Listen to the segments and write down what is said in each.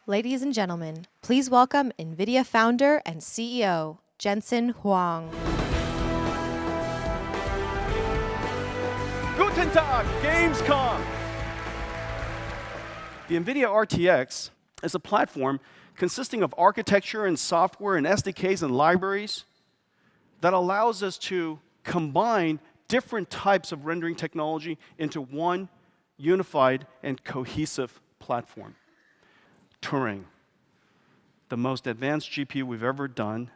Ladies and gentlemen, please welcome Nvidia founder and CEO, Jensen Huang. Guten Tag, Gamescom! The Nvidia RTX is a platform consisting of architecture and software and SDKs and libraries that allows us to combine different types of rendering technology into one unified and cohesive platform. Turing, the most advanced GPU we've ever done,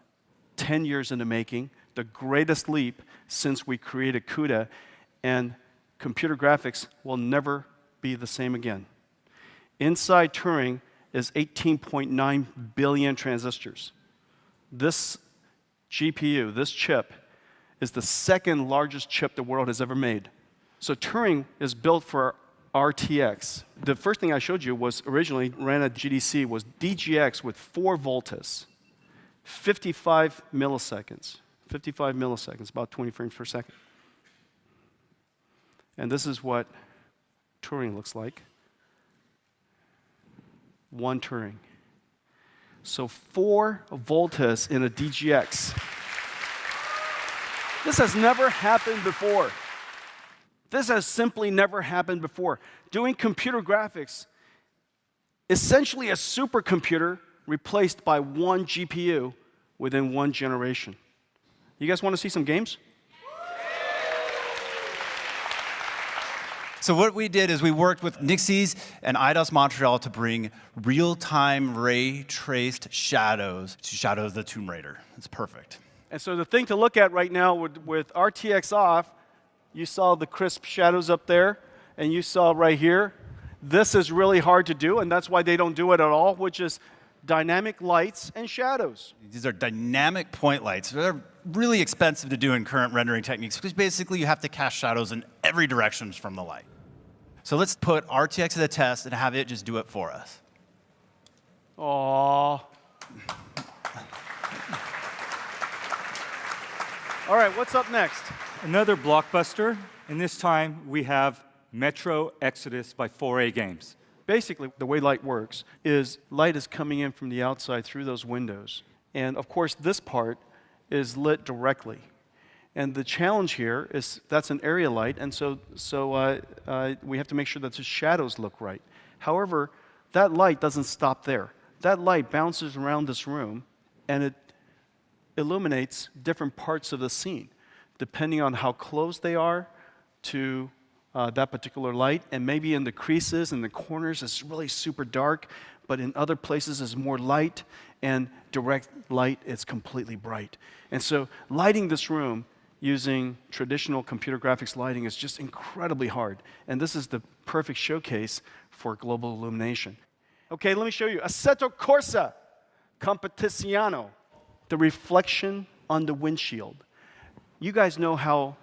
10 years in the making, the greatest leap since we created CUDA, and computer graphics will never be the same again. Inside Turing is 18.9 billion transistors. This GPU, this chip, is the second largest chip the world has ever made. So Turing is built for RTX. The first thing I showed you was originally ran at GDC was DGX with 4 volts, 55 milliseconds. 55 milliseconds, about 20 frames per second. And this is what Turing looks like. One Turing. So 4 volts in a DGX. This has never happened before. This has simply never happened before. Doing computer graphics, essentially a supercomputer replaced by one GPU within one generation. You guys want to see some games? So what we did is we worked with Nixie's and IDOS Montreal to bring real-time ray-traced shadows to Shadow of the Tomb Raider. It's perfect. And so the thing to look at right now with RTX off, you saw the crisp shadows up there, and you saw right here. This is really hard to do, and that's why they don't do it at all, which is dynamic lights and shadows. These are dynamic point lights. They're really expensive to do in current rendering techniques because basically you have to cast shadows in every direction from the light. So let's put RTX to the test and have it just do it for us. Aww. All right, what's up next? Another blockbuster, and this time we have Metro Exodus by 4A Games. Basically, the way light works is light is coming in from the outside through those windows. And of course, this part is lit directly. And the challenge here is that's an area light, and so we have to make sure that the shadows look right. However, that light doesn't stop there. That light bounces around this room, and it illuminates different parts of the scene, depending on how close they are to that particular light. And maybe in the creases and the corners, it's really super dark, but in other places, it's more light, and direct light, it's completely bright. And so lighting this room using traditional computer graphics lighting is just incredibly hard. And this is the perfect showcase for global illumination. Okay, let me show you. Assetto Corsa Competiziano. The reflection on the windshield. You guys know how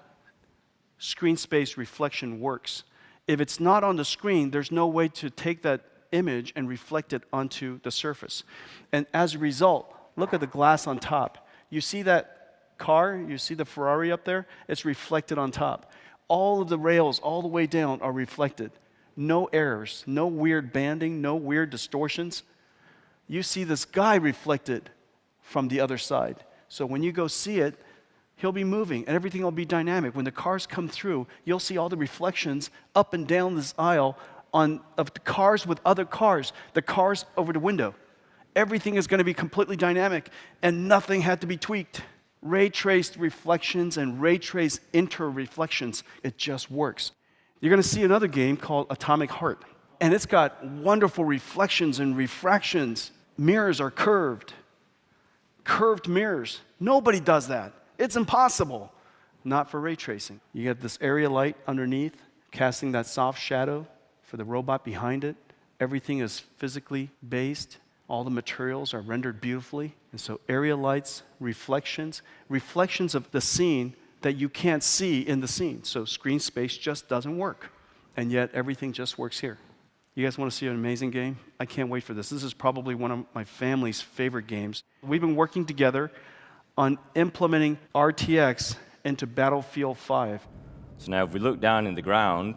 screen space reflection works. If it's not on the screen, there's no way to take that image and reflect it onto the surface. And as a result, look at the glass on top. You see that car? You see the Ferrari up there? It's reflected on top. All of the rails all the way down are reflected. No errors, no weird banding, no weird distortions. You see this guy reflected from the other side. So when you go see it, he'll be moving, and everything will be dynamic. When the cars come through, you'll see all the reflections up and down this aisle of the cars with other cars, the cars over the window. Everything is going to be completely dynamic, and nothing had to be tweaked. Ray-traced reflections and ray-traced inter-reflections, it just works. You're going to see another game called Atomic Heart, and it's got wonderful reflections and refractions. Mirrors are curved. Curved mirrors. Nobody does that. It's impossible. Not for ray tracing. You get this area light underneath, casting that soft shadow for the robot behind it. Everything is physically based. All the materials are rendered beautifully. And so area lights, reflections of the scene that you can't see in the scene. So screen space just doesn't work. And yet everything just works here. You guys want to see an amazing game? I can't wait for this. This is probably one of my family's favorite games. We've been working together on implementing RTX into Battlefield 5. So now if we look down in the ground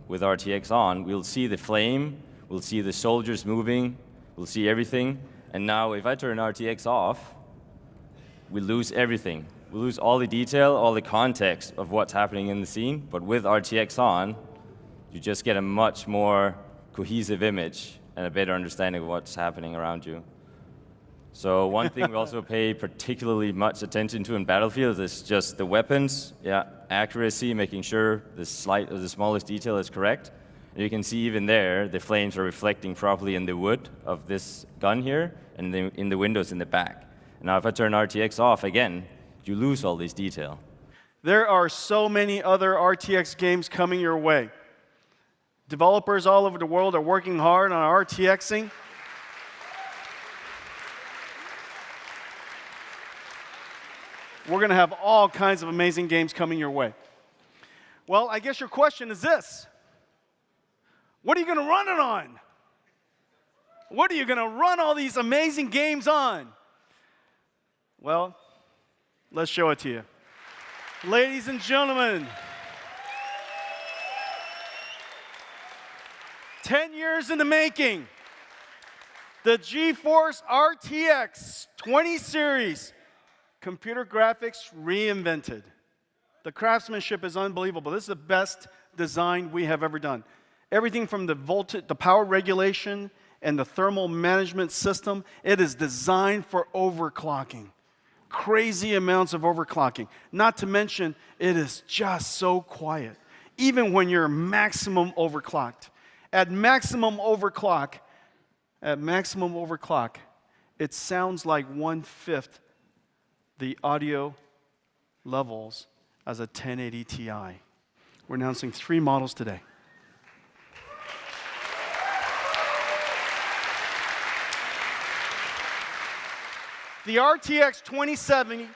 with RTX on, we'll see the flame, we'll see the soldiers moving, We'll see everything. And now if I turn RTX off, we lose everything. We lose all the detail, all the context of what's happening in the scene. But with RTX on, you just get a much more cohesive image and a better understanding of what's happening around you. So one thing we also pay particularly much attention to in Battlefield is just the weapons, accuracy, making sure the smallest detail is correct. And you can see even there, the flames are reflecting properly in the wood of this gun here and in the windows in the back. And now if I turn RTX off again, you lose all this detail. There are so many other RTX games coming your way. Developers all over the world are working hard on RTXing. We're going to have all kinds of amazing games coming your way. Well, I guess your question is this. What are you going to run it on? What are you going to run all these amazing games on? Well, let's show it to you. Ladies and gentlemen, 10 years in the making, the GeForce RTX 20 series, computer graphics reinvented. The craftsmanship is unbelievable. This is the best design we have ever done. Everything from the voltage, the power regulation, and the thermal management system, it is designed for overclocking. Crazy amounts of overclocking. Not to mention, it is just so quiet. Even when you're maximum overclocked. At maximum overclock, it sounds like 1/5 the audio levels as a 1080 Ti. We're announcing 3 models today. The RTX 2070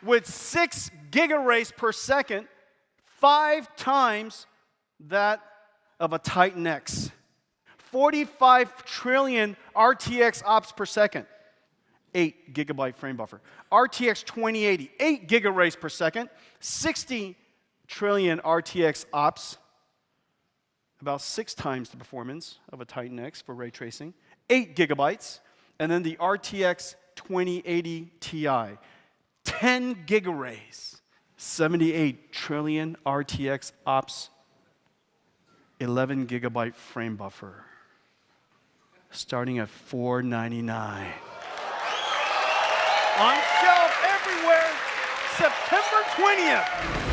with 6 gigaраys per second, 5 times that of a Titan X. 45 trillion RTX ops per second, 8 gigabyte frame buffer. RTX 2080, 8 gigaраys per second, 60 trillion RTX ops, about 6 times the performance of a Titan X for ray tracing, 8 gigabytes, and then the RTX 2080 Ti, 10 gigaраys, 78 trillion RTX ops, 11 gigabyte frame buffer, starting at $499. On shelf everywhere, September 20th.